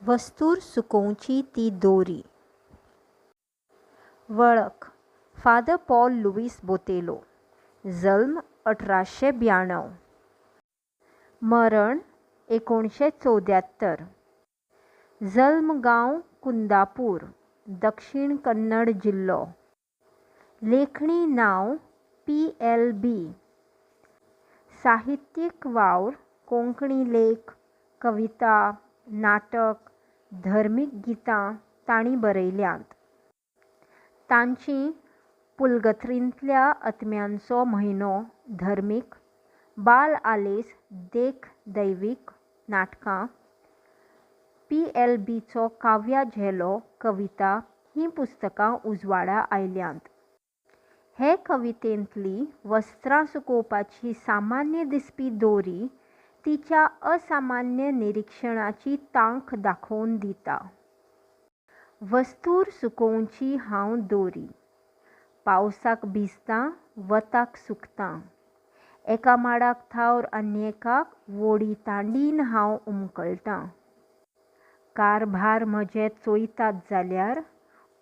वस्तूर सुकोवची ती दोरी. वळख फादर पॉल लुईस बोतेलो. जल्म 1892. मरण 1974. जल्म गांव कुंदापूर, दक्षिण कन्नड जिल्लो. लेखणी नांव PLB. साहित्यीक वावर कोंकणी लेख, कविता, नाटक, धर्मीक गितां तांणी बरयल्यांत. तांचीं पुलगत्रींतल्या अत्म्यांचो म्हयनो धर्मीक, बाल आलेस देख दैवीक नाटकां, PLBचो काव्या झेलो कविता हीं पुस्तकां उजवाडा आयल्यांत. हे कवितेंतली वस्त्रां सुकोवपाची सामान्य दिसपी दोरी तिच्या असामान्य निरीक्षणाची तांक दाखोवन दिता. वस्तूर सुकोवची हांव दोरी. पावसाक भिजतां, वताक सुकतां. एका माडाक थावर आन्येकाक वोडी तांडीन हांव उमकळटां. कारभार म्हजे चोयतात जाल्यार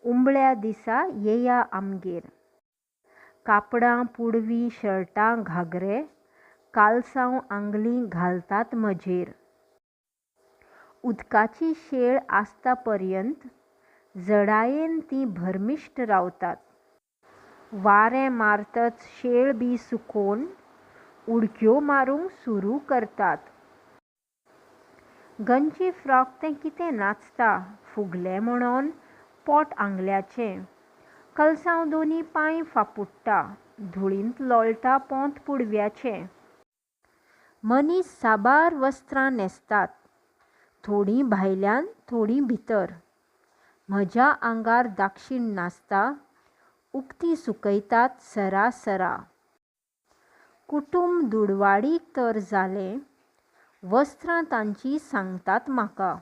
उमळ्या दिसा येया आमगेर. कापडां, पुडवी, शर्टां, घागरे, कालसांव आंगलीं घालतात म्हजेर. उदकाची शेळ आसता पर्यंत जडायेन तीं भरमिश्ट रावतात. वारें मारतच शेळ बी सुकोवन उडक्यो मारूंक सुरू करतात. गंजी फ्रॉक तें कितें नाचता फुगलें म्हणोन पोट आंगल्याचें. कलसांव दोनी पांय फापुडटा, धुळींत लोळटा पोंत पुडव्याचें. मनीस साबार वस्त्रां न्हेसतात, थोडीं भायल्यान थोडीं भितर. म्हज्या आंगार दाक्षिण नाचता, उक्तीं सुकयतात सरासरा. कुटूंब दुडवाडीक तर जालें, वस्त्रां तांचीं सांगतात म्हाका.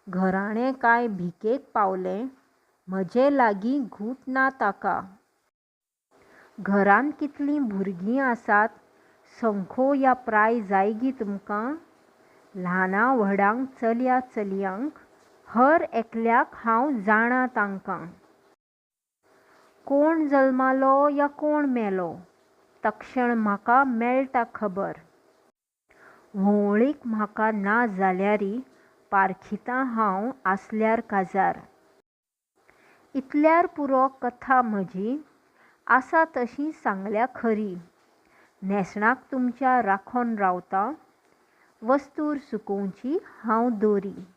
घराणें काय भिकेक पावलें, म्हजे लागीं घूट ना ताका. घरांत कितलीं भुरगीं आसात, संखो या प्राय जाय गी तुमकां. ल्हाना व्हडांक चलया चलयांक, हर एकल्याक हांव जाणां तांकां. कोण जल्मालो या कोण मेलो, तक्षण म्हाका मेळटा खबर. व्होंवळीक म्हाका ना जाल्यारी पारखितां हांव आसल्यार काजार. इतल्यार पुरो कथा म्हजी, आसा तशी सांगल्या खरी. न्हेसणाक तुमच्या राखोन रावतां, वस्तूर सुकोवची हांव दोरी.